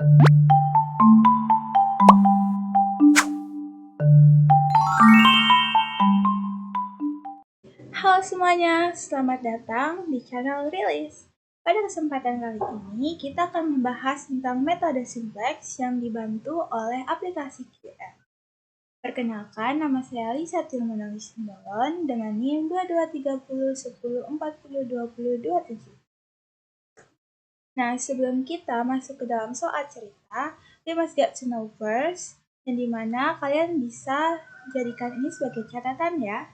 Halo semuanya, selamat datang di channel Rilis. Pada kesempatan kali ini, kita akan membahas tentang metode simplex yang dibantu oleh aplikasi QR. Perkenalkan, nama saya Lisa Tilmanoli Simbolon dengan NIM 223010402027. Nah, sebelum kita masuk ke dalam soal cerita, we must get to know first, yang dimana kalian bisa jadikan ini sebagai catatan ya,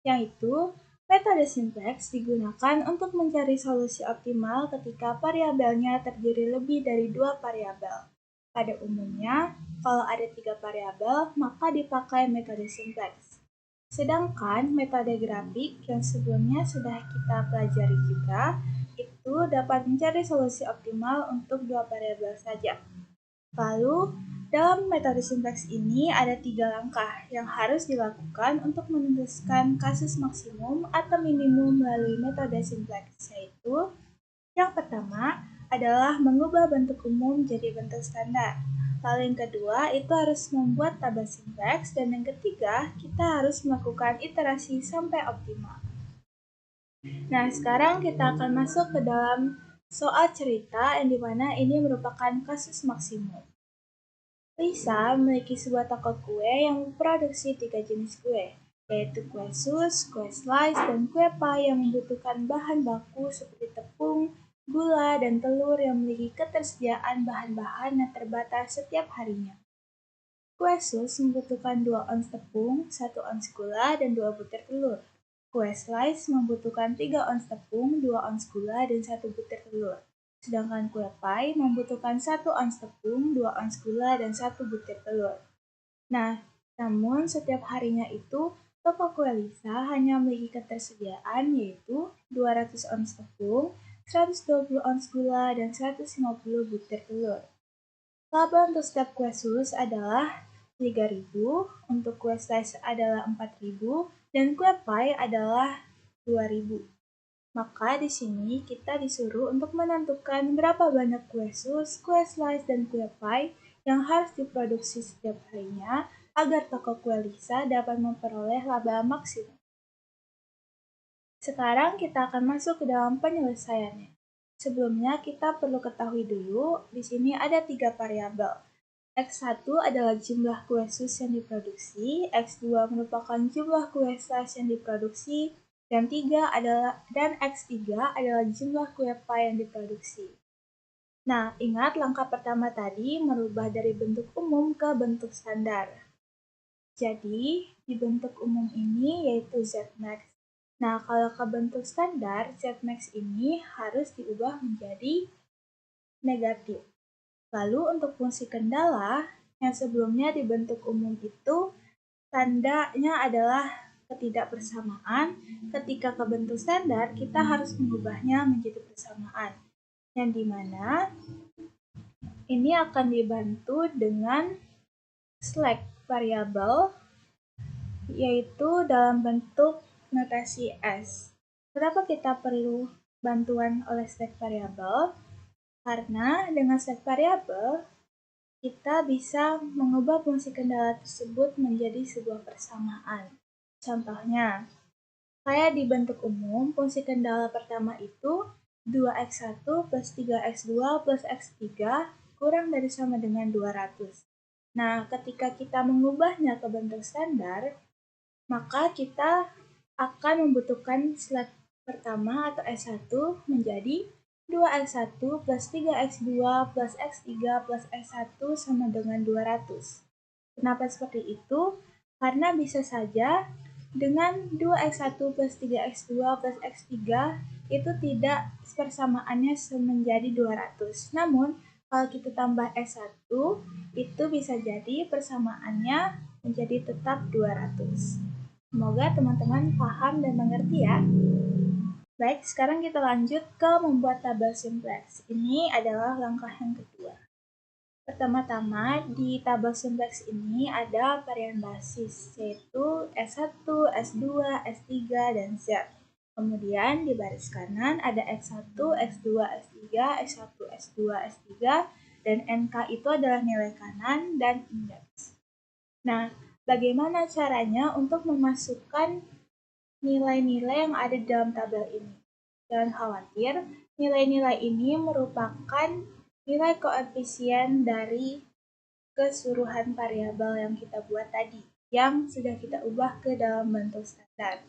yaitu metode simplex digunakan untuk mencari solusi optimal ketika variabelnya terdiri lebih dari 2 variabel. Pada umumnya, kalau ada 3 variabel, maka dipakai metode simplex. Sedangkan metode grafik yang sebelumnya sudah kita pelajari juga, itu dapat mencari solusi optimal untuk 2 variabel saja. Lalu, dalam metode simplex ini ada 3 langkah yang harus dilakukan untuk memutuskan kasus maksimum atau minimum melalui metode simplex, yaitu yang pertama adalah mengubah bentuk umum jadi bentuk standar. Lalu yang kedua itu harus membuat tabel simplex, dan yang ketiga kita harus melakukan iterasi sampai optimal. Nah, sekarang kita akan masuk ke dalam soal cerita yang dimana ini merupakan kasus maksimum. Lisa memiliki sebuah toko kue yang memproduksi 3 jenis kue, yaitu kue sus, kue slice, dan kue pie yang membutuhkan bahan baku seperti tepung, gula, dan telur yang memiliki ketersediaan bahan-bahan yang terbatas setiap harinya. Kue sus membutuhkan 2 ons tepung, 1 ons gula, dan 2 butir telur. Kue slice membutuhkan 3 ons tepung, 2 ons gula, dan 1 butir telur. Sedangkan kue pie membutuhkan 1 ons tepung, 2 ons gula, dan 1 butir telur. Nah, namun setiap harinya itu, toko kue Lisa hanya memiliki ketersediaan yaitu 200 ons tepung, 120 ons gula, dan 150 butir telur. Laba untuk setiap kue sus adalah 3.000, untuk kue slice adalah 4.000, dan kue pie adalah 2.000. Maka di sini kita disuruh untuk menentukan berapa banyak kue sus, kue slice, dan kue pie yang harus diproduksi setiap harinya agar toko kue Lisa dapat memperoleh laba maksimum. Sekarang kita akan masuk ke dalam penyelesaiannya. Sebelumnya kita perlu ketahui dulu, di sini ada 3 variabel. X1 adalah jumlah kue sus yang diproduksi, X2 merupakan jumlah kue slice yang diproduksi, dan X3 adalah jumlah kue pie yang diproduksi. Nah, ingat langkah pertama tadi merubah dari bentuk umum ke bentuk standar. Jadi, di bentuk umum ini yaitu Zmax. Nah, kalau ke bentuk standar, Zmax ini harus diubah menjadi negatif. Lalu untuk fungsi kendala, yang sebelumnya di bentuk umum itu, tandanya adalah ketidakbersamaan. Ketika ke bentuk standar, kita harus mengubahnya menjadi persamaan. Yang dimana ini akan dibantu dengan slack variabel, yaitu dalam bentuk notasi S. Kenapa kita perlu bantuan oleh slack variabel? Karena dengan slack variabel, kita bisa mengubah fungsi kendala tersebut menjadi sebuah persamaan. Contohnya, kayak di bentuk umum, fungsi kendala pertama itu 2x1 plus 3x2 plus x3 kurang dari sama dengan 200. Nah, ketika kita mengubahnya ke bentuk standar, maka kita akan membutuhkan slack pertama atau S1 menjadi 2x1 plus 3x2 plus x3 plus x1 sama dengan 200. Kenapa seperti itu? Karena bisa saja dengan 2x1 plus 3x2 plus x3 itu tidak persamaannya menjadi 200. Namun, kalau kita tambah S1, itu bisa jadi persamaannya menjadi tetap 200. Semoga teman-teman paham dan mengerti ya. Baik, sekarang kita lanjut ke membuat tabel simplex. Ini adalah langkah yang kedua. Pertama-tama, di tabel simplex ini ada varian basis, yaitu S1, S2, S3, dan Z. Kemudian di baris kanan ada X1, X2, S3, S1, S2, S3, dan NK itu adalah nilai kanan dan indeks. Nah, bagaimana caranya untuk memasukkan nilai-nilai yang ada di dalam tabel ini? Jangan khawatir, nilai-nilai ini merupakan nilai koefisien dari keseluruhan variabel yang kita buat tadi, yang sudah kita ubah ke dalam bentuk standar.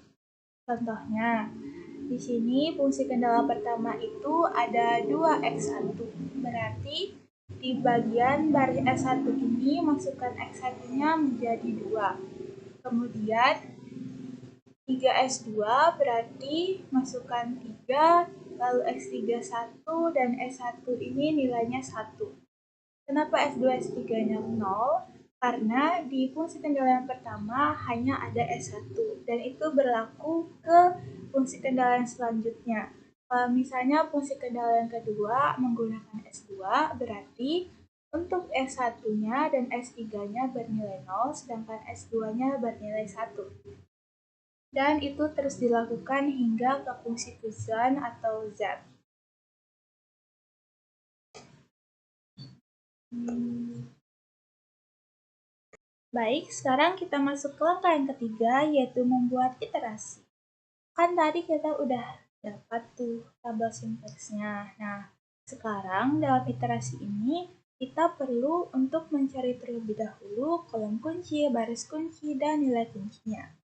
Contohnya, di sini fungsi kendala pertama itu ada 2x1, berarti di bagian baris S1 ini masukkan x1-nya menjadi 2. Kemudian 3S2 berarti masukkan 3, lalu X3 1, dan S1 ini nilainya 1. Kenapa S2, S3-nya 0? Karena di fungsi kendala yang pertama hanya ada S1, dan itu berlaku ke fungsi kendala yang selanjutnya. Kalau misalnya fungsi kendala yang kedua menggunakan S2, berarti untuk S1-nya dan S3-nya bernilai 0, sedangkan S2-nya bernilai 1. Dan itu terus dilakukan hingga ke fungsi tujuan atau Z. Baik, sekarang kita masuk ke langkah yang ketiga, yaitu membuat iterasi. Kan tadi kita udah dapat tuh tabel simplexnya. Nah, sekarang dalam iterasi ini, kita perlu untuk mencari terlebih dahulu kolom kunci, baris kunci, dan nilai kuncinya.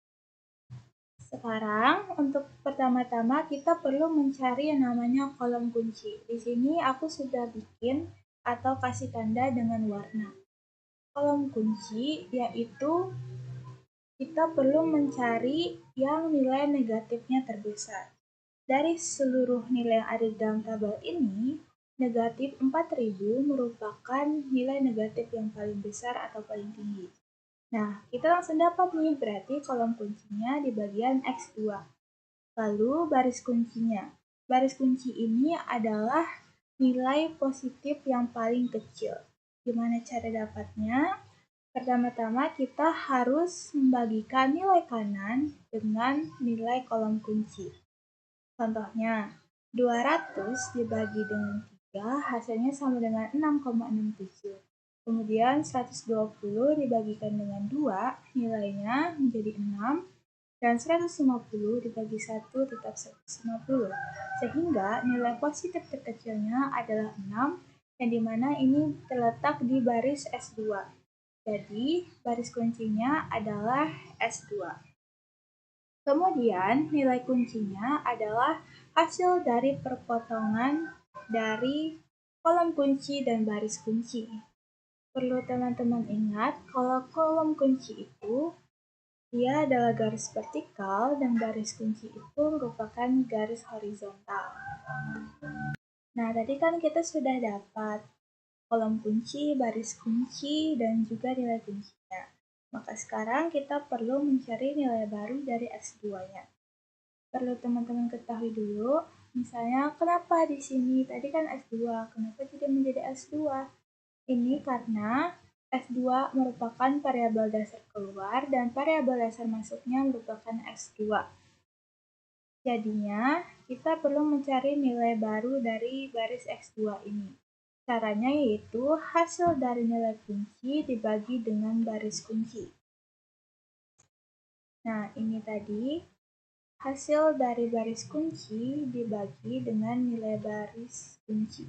Sekarang, untuk pertama-tama kita perlu mencari yang namanya kolom kunci. Di sini aku sudah bikin atau kasih tanda dengan warna. Kolom kunci yaitu kita perlu mencari yang nilai negatifnya terbesar. Dari seluruh nilai yang ada di dalam tabel ini, negatif 4000 merupakan nilai negatif yang paling besar atau paling tinggi. Nah, kita langsung dapat nih, berarti kolom kuncinya di bagian X2. Lalu baris kuncinya. Baris kunci ini adalah nilai positif yang paling kecil. Gimana cara dapatnya? Pertama-tama kita harus membagikan nilai kanan dengan nilai kolom kunci. Contohnya, 200 dibagi dengan 3 hasilnya sama dengan 6,67. Kemudian 120 dibagikan dengan 2 nilainya menjadi 6. Dan 150 dibagi 1 tetap 150. Sehingga nilai positif terkecilnya adalah 6, yang dimana ini terletak di baris S2. Jadi, baris kuncinya adalah S2. Kemudian, nilai kuncinya adalah hasil dari perpotongan dari kolom kunci dan baris kunci. Perlu teman-teman ingat, kalau kolom kunci itu dia adalah garis vertikal dan baris kunci itu merupakan garis horizontal. Nah, tadi kan kita sudah dapat kolom kunci, baris kunci, dan juga nilai kuncinya. Maka sekarang kita perlu mencari nilai baru dari S2-nya. Perlu teman-teman ketahui dulu, misalnya kenapa di sini tadi kan S2, kenapa tidak menjadi S2? Ini karena S2 merupakan variabel dasar keluar dan variabel dasar masuknya merupakan S2. Jadinya, kita perlu mencari nilai baru dari baris X2 ini. Caranya yaitu hasil dari nilai kunci dibagi dengan baris kunci. Nah, ini tadi hasil dari baris kunci dibagi dengan nilai baris kunci.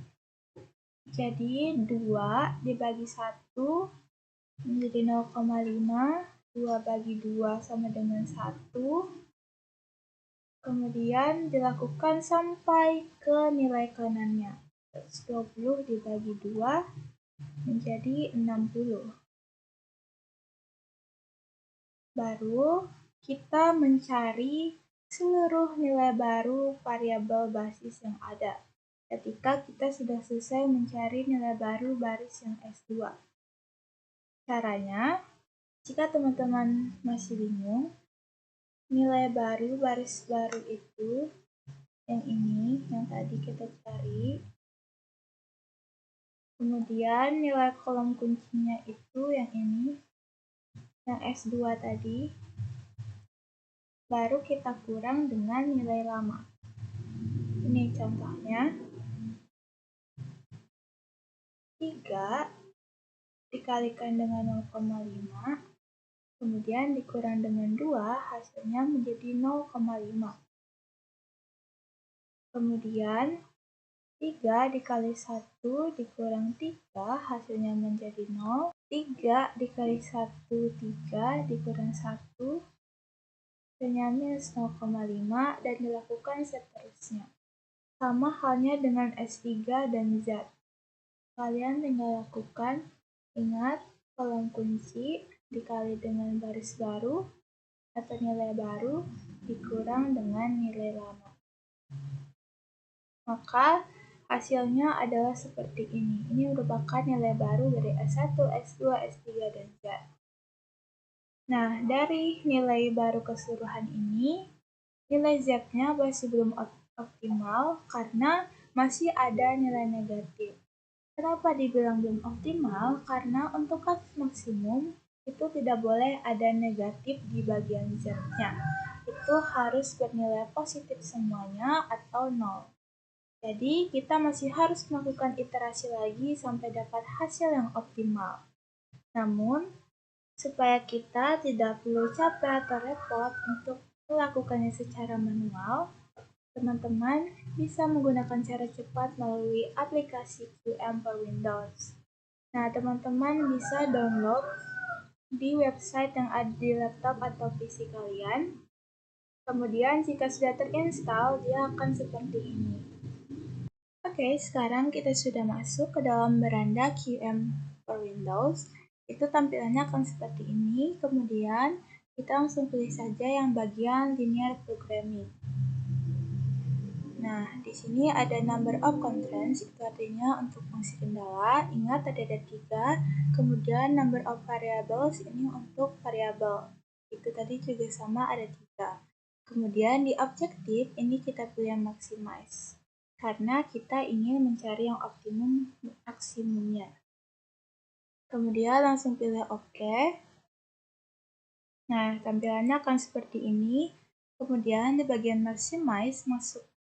Jadi 2 dibagi 1 menjadi 0,5, 2 bagi 2 sama dengan 1. Kemudian dilakukan sampai ke nilai kanannya. 120 dibagi 2 menjadi 60. Baru kita mencari seluruh nilai baru variabel basis yang ada. Ketika kita sudah selesai mencari nilai baru baris yang S2. Caranya, jika teman-teman masih bingung, nilai baru baris baru itu yang ini, yang tadi kita cari. Kemudian nilai kolom kuncinya itu yang ini, yang S2 tadi. Baru kita kurang dengan nilai lama. Ini contohnya. 3 dikalikan dengan 0,5, kemudian dikurang dengan 2, hasilnya menjadi 0,5. Kemudian 3 dikali 1 dikurang 3, hasilnya menjadi 0. 3 dikali 1, 3 dikurang 1, hasilnya minus 0,5, dan dilakukan seterusnya. Sama halnya dengan S3 dan Z. Kalian tinggal lakukan, ingat kolom kunci dikali dengan baris baru atau nilai baru dikurang dengan nilai lama. Maka hasilnya adalah seperti ini. Ini merupakan nilai baru dari S1, S2, S3, dan Z. Nah, dari nilai baru keseluruhan ini, nilai Z-nya masih belum optimal karena masih ada nilai negatif. Kenapa dibilang belum optimal? Karena untuk kasus maksimum itu tidak boleh ada negatif di bagian Z-nya. Itu harus bernilai positif semuanya atau 0. Jadi kita masih harus melakukan iterasi lagi sampai dapat hasil yang optimal. Namun, supaya kita tidak perlu capek atau repot untuk melakukannya secara manual, teman-teman bisa menggunakan cara cepat melalui aplikasi QM for Windows. Nah, teman-teman bisa download di website yang ada di laptop atau PC kalian. Kemudian jika sudah terinstall, dia akan seperti ini. Oke, sekarang kita sudah masuk ke dalam beranda QM for Windows. Itu tampilannya akan seperti ini. Kemudian kita langsung pilih saja yang bagian linear programming. Nah, di sini ada number of constraints, itu artinya untuk fungsi kendala. Ingat ada 3. Kemudian number of variables, ini untuk variabel. Itu tadi juga sama ada 3. Kemudian di objektif, ini kita pilih yang maximize. Karena kita ingin mencari yang optimum maksimumnya. Kemudian langsung pilih OK. Nah, tampilannya akan seperti ini. Kemudian di bagian maximize,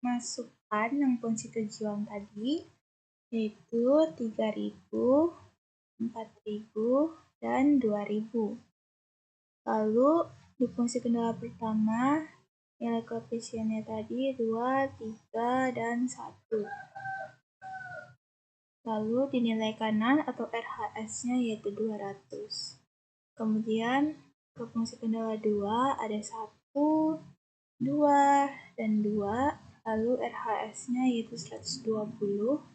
masukkan yang fungsi tujuan tadi, yaitu 3000, 4000, dan 2000. Lalu di fungsi kendala pertama, nilai koefisiennya tadi 2, 3, dan 1. Lalu di nilai kanan atau RHS-nya yaitu 200. Kemudian ke fungsi kendala 2 ada 1, 2, dan 2, lalu RHS-nya yaitu 120,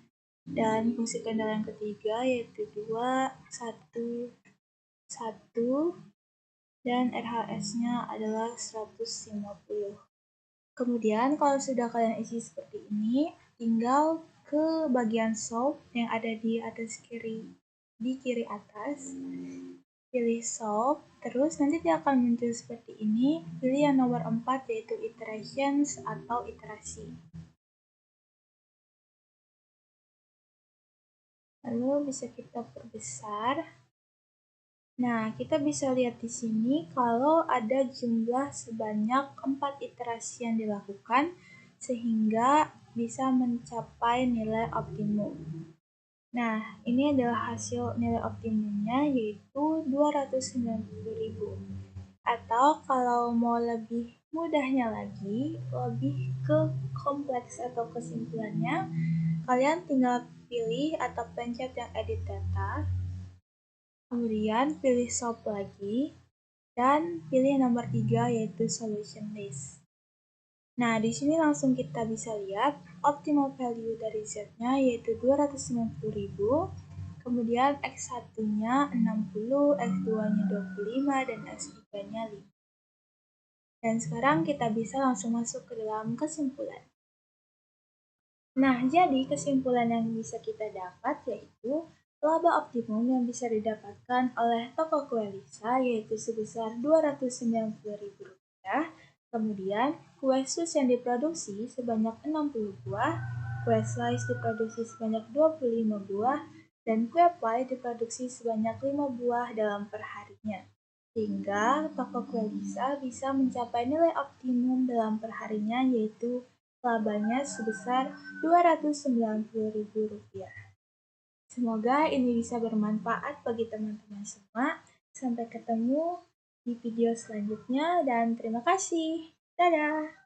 dan fungsi kendala yang ketiga yaitu 2, 1, 1, dan RHS-nya adalah 150. Kemudian kalau sudah kalian isi seperti ini, tinggal ke bagian solve yang ada di atas kiri atas. Pilih solve, terus nanti dia akan muncul seperti ini. Pilih yang nomor 4 yaitu iterations atau iterasi. Lalu bisa kita perbesar. Nah, kita bisa lihat di sini kalau ada jumlah sebanyak 4 iterasi yang dilakukan sehingga bisa mencapai nilai optimum. Nah, ini adalah hasil nilai optimumnya yaitu 290.000. Atau kalau mau lebih mudahnya lagi, lebih ke kompleks atau kesimpulannya, kalian tinggal pilih atau pencet yang edit data, kemudian pilih solve lagi, dan pilih nomor 3 yaitu solution list. Nah, di sini langsung kita bisa lihat optimal value dari Z-nya yaitu 290.000, kemudian X1-nya 60, X2-nya 25, dan S3-nya 5. Dan sekarang kita bisa langsung masuk ke dalam kesimpulan. Nah, jadi kesimpulan yang bisa kita dapat yaitu laba optimum yang bisa didapatkan oleh toko kue Lisa yaitu sebesar Rp290.000. Kemudian, kue sus yang diproduksi sebanyak 60 buah, kue slice diproduksi sebanyak 25 buah, dan kue pie diproduksi sebanyak 5 buah dalam perharinya. Sehingga toko kue Lisa bisa mencapai nilai optimum dalam perharinya yaitu labanya sebesar Rp290.000. Semoga ini bisa bermanfaat bagi teman-teman semua. Sampai ketemu di video selanjutnya dan terima kasih. Dadah!